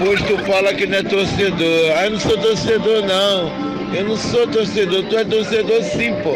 depois tu fala que não é torcedor. Ah, eu não sou torcedor, não. Eu não sou torcedor. Tu é torcedor sim, pô.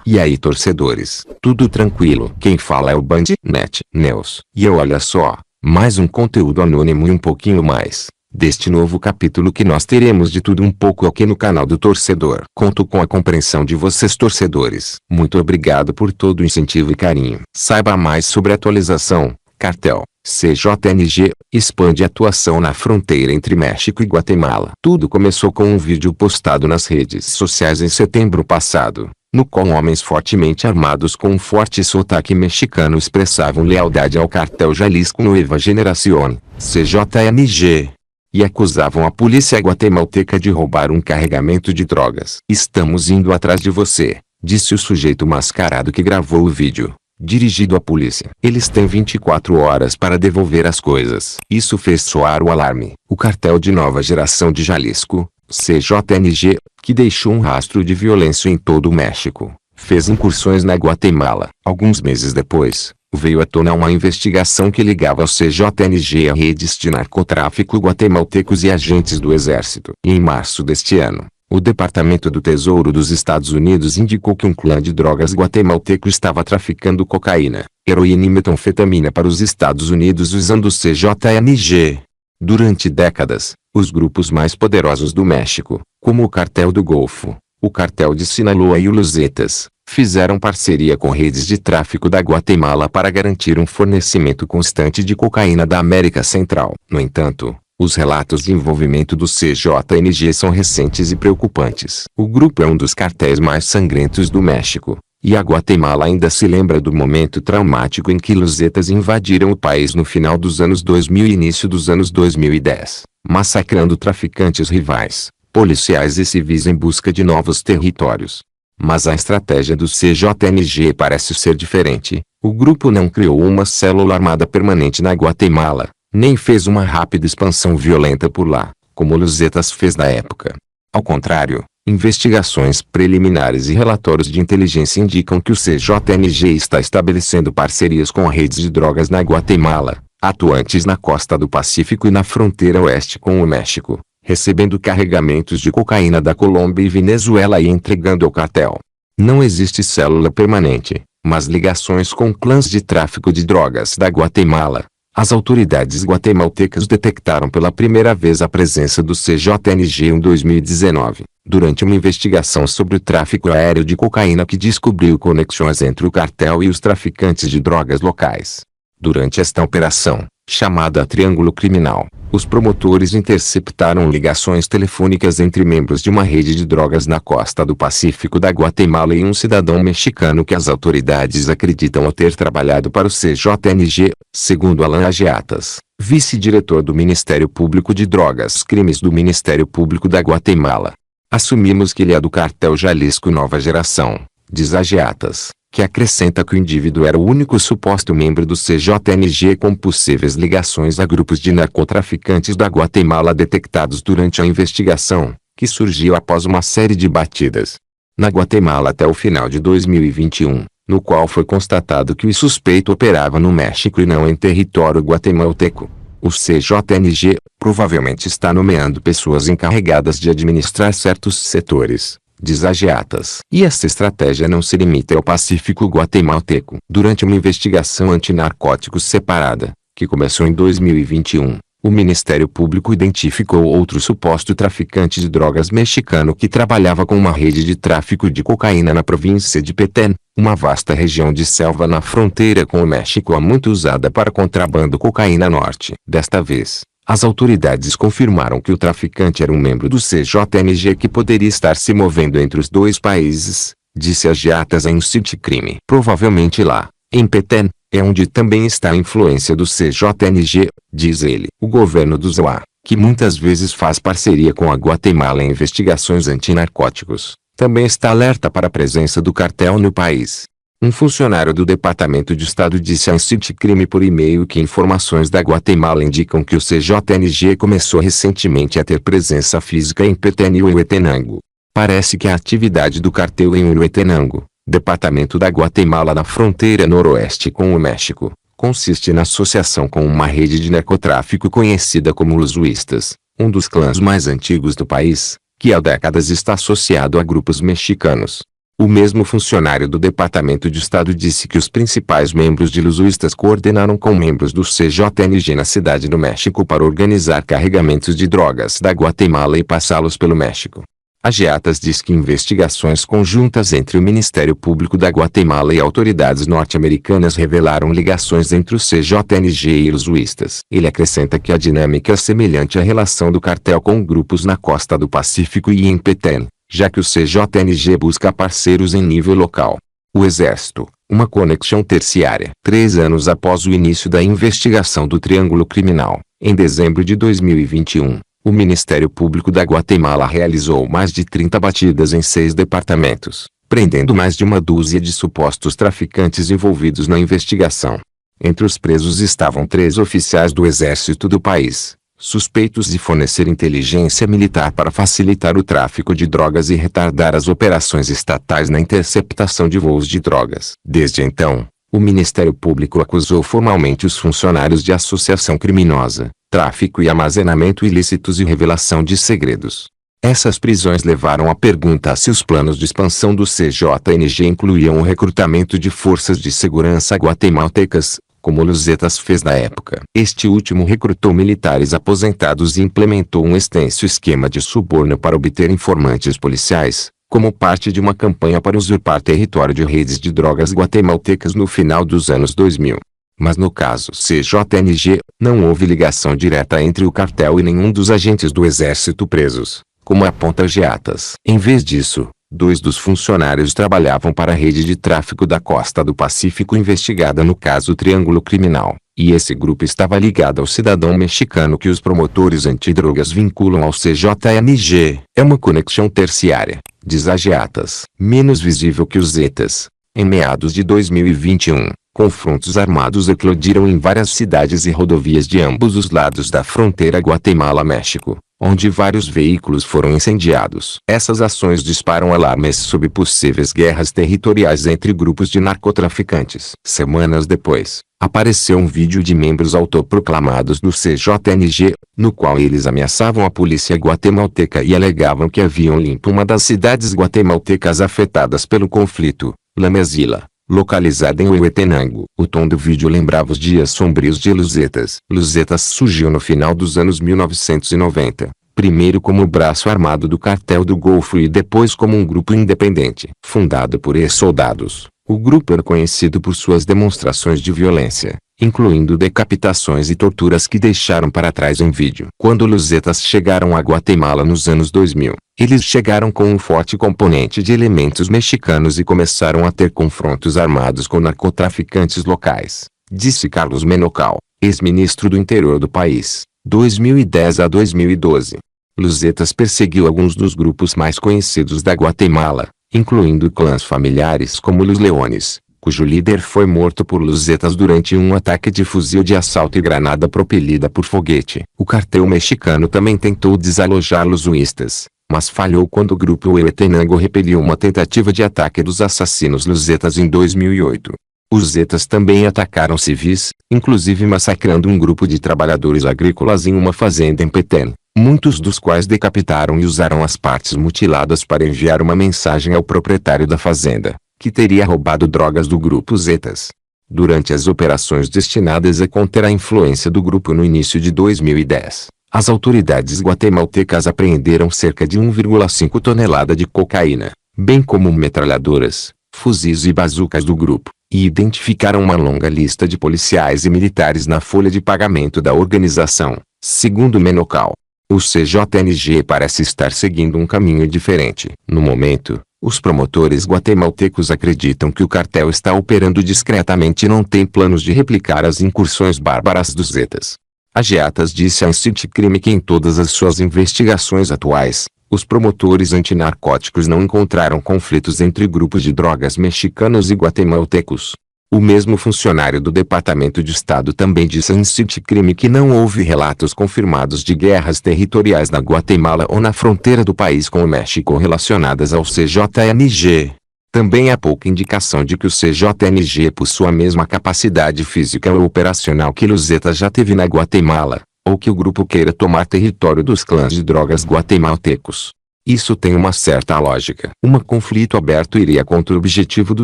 E aí, torcedores, tudo tranquilo? Quem fala é o Bandnet News. E eu, olha só, mais um conteúdo anônimo e um pouquinho mais deste novo capítulo que nós teremos de tudo um pouco aqui no canal do Torcedor. Conto com a compreensão de vocês, torcedores. Muito obrigado por todo o incentivo e carinho. Saiba mais sobre a atualização. Cartel CJNG expande atuação na fronteira entre México e Guatemala. Tudo começou com um vídeo postado nas redes sociais em setembro passado, no qual homens fortemente armados com um forte sotaque mexicano expressavam lealdade ao cartel Jalisco Nueva Generación, CJNG, e acusavam a polícia guatemalteca de roubar um carregamento de drogas. "Estamos indo atrás de você", disse o sujeito mascarado que gravou o vídeo, dirigido à polícia. "Eles têm 24 horas para devolver as coisas." Isso fez soar o alarme. O cartel de Nova Geração de Jalisco, CJNG, que deixou um rastro de violência em todo o México, fez incursões na Guatemala. Alguns meses depois, veio à tona uma investigação que ligava o CJNG a redes de narcotráfico guatemaltecos e agentes do exército. E em março deste ano, o Departamento do Tesouro dos Estados Unidos indicou que um clã de drogas guatemalteco estava traficando cocaína, heroína e metanfetamina para os Estados Unidos usando o CJNG. Durante décadas, os grupos mais poderosos do México, como o Cartel do Golfo, o Cartel de Sinaloa e o Los Zetas, fizeram parceria com redes de tráfico da Guatemala para garantir um fornecimento constante de cocaína da América Central. No entanto, os relatos de envolvimento do CJNG são recentes e preocupantes. O grupo é um dos cartéis mais sangrentos do México, e a Guatemala ainda se lembra do momento traumático em que Los Zetas invadiram o país no final dos anos 2000 e início dos anos 2010, massacrando traficantes rivais, policiais e civis em busca de novos territórios. Mas a estratégia do CJNG parece ser diferente. O grupo não criou uma célula armada permanente na Guatemala, nem fez uma rápida expansão violenta por lá, como Los Zetas fez na época. Ao contrário, investigações preliminares e relatórios de inteligência indicam que o CJNG está estabelecendo parcerias com redes de drogas na Guatemala, atuantes na costa do Pacífico e na fronteira oeste com o México, recebendo carregamentos de cocaína da Colômbia e Venezuela e entregando ao cartel. Não existe célula permanente, mas ligações com clãs de tráfico de drogas da Guatemala. As autoridades guatemaltecas detectaram pela primeira vez a presença do CJNG em 2019, durante uma investigação sobre o tráfico aéreo de cocaína que descobriu conexões entre o cartel e os traficantes de drogas locais. Durante esta operação, chamada Triângulo Criminal, os promotores interceptaram ligações telefônicas entre membros de uma rede de drogas na costa do Pacífico da Guatemala e um cidadão mexicano que as autoridades acreditam ter trabalhado para o CJNG, segundo Alan Ageatas, vice-diretor do Ministério Público de Drogas Crimes do Ministério Público da Guatemala. "Assumimos que ele é do cartel Jalisco Nova Geração", diz Ageatas, que acrescenta que o indivíduo era o único suposto membro do CJNG com possíveis ligações a grupos de narcotraficantes da Guatemala detectados durante a investigação, que surgiu após uma série de batidas na Guatemala até o final de 2021, no qual foi constatado que o suspeito operava no México e não em território guatemalteco. O CJNG provavelmente está nomeando pessoas encarregadas de administrar certos setores, diz Ageatas. E essa estratégia não se limita ao Pacífico guatemalteco. Durante uma investigação antinarcóticos separada, que começou em 2021, o Ministério Público identificou outro suposto traficante de drogas mexicano que trabalhava com uma rede de tráfico de cocaína na província de Petén, uma vasta região de selva na fronteira com o México muito usada para contrabando cocaína norte. Desta vez, as autoridades confirmaram que o traficante era um membro do CJNG que poderia estar se movendo entre os dois países, disse Ageatas em City Crime. Provavelmente lá, em Petén, é onde também está a influência do CJNG, diz ele. O governo do ZOA, que muitas vezes faz parceria com a Guatemala em investigações antinarcóticos, também está alerta para a presença do cartel no país. Um funcionário do Departamento de Estado disse à City Crime por e-mail que informações da Guatemala indicam que o CJNG começou recentemente a ter presença física em Petén e Huehuetenango. Parece que a atividade do cartel em Huehuetenango, departamento da Guatemala na fronteira noroeste com o México, consiste na associação com uma rede de narcotráfico conhecida como Los Huistas, um dos clãs mais antigos do país, que há décadas está associado a grupos mexicanos. O mesmo funcionário do Departamento de Estado disse que os principais membros de Los Huistas coordenaram com membros do CJNG na cidade do México para organizar carregamentos de drogas da Guatemala e passá-los pelo México. A Geatas diz que investigações conjuntas entre o Ministério Público da Guatemala e autoridades norte-americanas revelaram ligações entre o CJNG e Los Huistas. Ele acrescenta que a dinâmica é semelhante à relação do cartel com grupos na costa do Pacífico e em Petén, já que o CJNG busca parceiros em nível local. O Exército, uma conexão terciária. 3 anos após o início da investigação do Triângulo Criminal, em dezembro de 2021, o Ministério Público da Guatemala realizou mais de 30 batidas em 6 departamentos, prendendo mais de uma dúzia de supostos traficantes envolvidos na investigação. Entre os presos estavam 3 oficiais do Exército do país, suspeitos de fornecer inteligência militar para facilitar o tráfico de drogas e retardar as operações estatais na interceptação de voos de drogas. Desde então, o Ministério Público acusou formalmente os funcionários de associação criminosa, tráfico e armazenamento ilícitos e revelação de segredos. Essas prisões levaram à pergunta se os planos de expansão do CJNG incluíam o recrutamento de forças de segurança guatemaltecas, como Los Zetas fez na época. Este último recrutou militares aposentados e implementou um extenso esquema de suborno para obter informantes policiais, como parte de uma campanha para usurpar território de redes de drogas guatemaltecas no final dos anos 2000. Mas no caso CJNG, não houve ligação direta entre o cartel e nenhum dos agentes do exército presos, como aponta Geatas. Em vez disso, 2 dos funcionários trabalhavam para a rede de tráfico da costa do Pacífico investigada no caso Triângulo Criminal, e esse grupo estava ligado ao cidadão mexicano que os promotores antidrogas vinculam ao CJNG. É uma conexão terciária, diz a Geatas, menos visível que os Zetas. Em meados de 2021, confrontos armados eclodiram em várias cidades e rodovias de ambos os lados da fronteira Guatemala-México, onde vários veículos foram incendiados. Essas ações disparam alarmes sobre possíveis guerras territoriais entre grupos de narcotraficantes. Semanas depois, apareceu um vídeo de membros autoproclamados do CJNG, no qual eles ameaçavam a polícia guatemalteca e alegavam que haviam limpo uma das cidades guatemaltecas afetadas pelo conflito, La Mesilla, localizada em Huehuetenango. O tom do vídeo lembrava os dias sombrios de Los Zetas. Los Zetas surgiu no final dos anos 1990, primeiro como braço armado do Cartel do Golfo e depois como um grupo independente. Fundado por ex-soldados, o grupo era conhecido por suas demonstrações de violência, incluindo decapitações e torturas que deixaram para trás em vídeo. Quando Los Zetas chegaram a Guatemala nos anos 2000, eles chegaram com um forte componente de elementos mexicanos e começaram a ter confrontos armados com narcotraficantes locais, disse Carlos Menocal, ex-ministro do interior do país, 2010 a 2012. Los Zetas perseguiu alguns dos grupos mais conhecidos da Guatemala, incluindo clãs familiares como Los Leones, cujo líder foi morto por Los Zetas durante um ataque de fuzil de assalto e granada propelida por foguete. O cartel mexicano também tentou desalojar Los Huistas, mas falhou quando o grupo Huehuetenango repeliu uma tentativa de ataque dos assassinos Los Zetas em 2008. Os Zetas também atacaram civis, inclusive massacrando um grupo de trabalhadores agrícolas em uma fazenda em Petén, muitos dos quais decapitaram e usaram as partes mutiladas para enviar uma mensagem ao proprietário da fazenda, que teria roubado drogas do grupo Zetas. Durante as operações destinadas a conter a influência do grupo no início de 2010, as autoridades guatemaltecas apreenderam cerca de 1,5 tonelada de cocaína, bem como metralhadoras, fuzis e bazucas do grupo, e identificaram uma longa lista de policiais e militares na folha de pagamento da organização, segundo Menocal. O CJNG parece estar seguindo um caminho diferente. No momento, os promotores guatemaltecos acreditam que o cartel está operando discretamente e não tem planos de replicar as incursões bárbaras dos Zetas. A Geatas disse à Incite Crime que em todas as suas investigações atuais, os promotores antinarcóticos não encontraram conflitos entre grupos de drogas mexicanos e guatemaltecos. O mesmo funcionário do Departamento de Estado também disse à Incite Crime que não houve relatos confirmados de guerras territoriais na Guatemala ou na fronteira do país com o México relacionadas ao CJNG. Também há pouca indicação de que o CJNG possua a mesma capacidade física ou operacional que Luzzetta já teve na Guatemala, ou que o grupo queira tomar território dos clãs de drogas guatemaltecos. Isso tem uma certa lógica. Um conflito aberto iria contra o objetivo do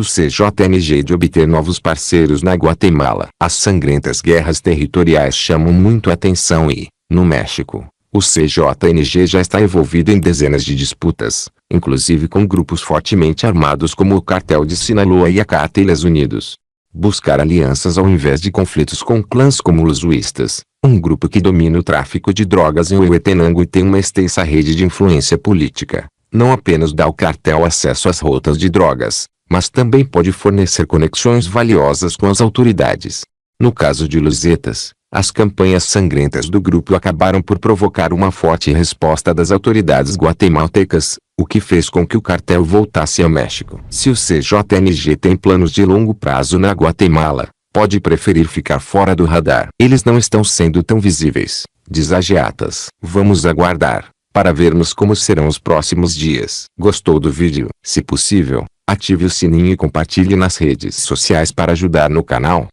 CJNG de obter novos parceiros na Guatemala. As sangrentas guerras territoriais chamam muito a atenção e, no México, o CJNG já está envolvido em dezenas de disputas, inclusive com grupos fortemente armados como o Cartel de Sinaloa e a Cárteles Unidos. Buscar alianças ao invés de conflitos com clãs como os Huistas, um grupo que domina o tráfico de drogas em Huehuetenango e tem uma extensa rede de influência política, não apenas dá ao cartel acesso às rotas de drogas, mas também pode fornecer conexões valiosas com as autoridades. No caso de Luzzettas, as campanhas sangrentas do grupo acabaram por provocar uma forte resposta das autoridades guatemaltecas, o que fez com que o cartel voltasse ao México. Se o CJNG tem planos de longo prazo na Guatemala, pode preferir ficar fora do radar. Eles não estão sendo tão visíveis, diz Agiatas. Vamos aguardar, para vermos como serão os próximos dias. Gostou do vídeo? Se possível, ative o sininho e compartilhe nas redes sociais para ajudar no canal.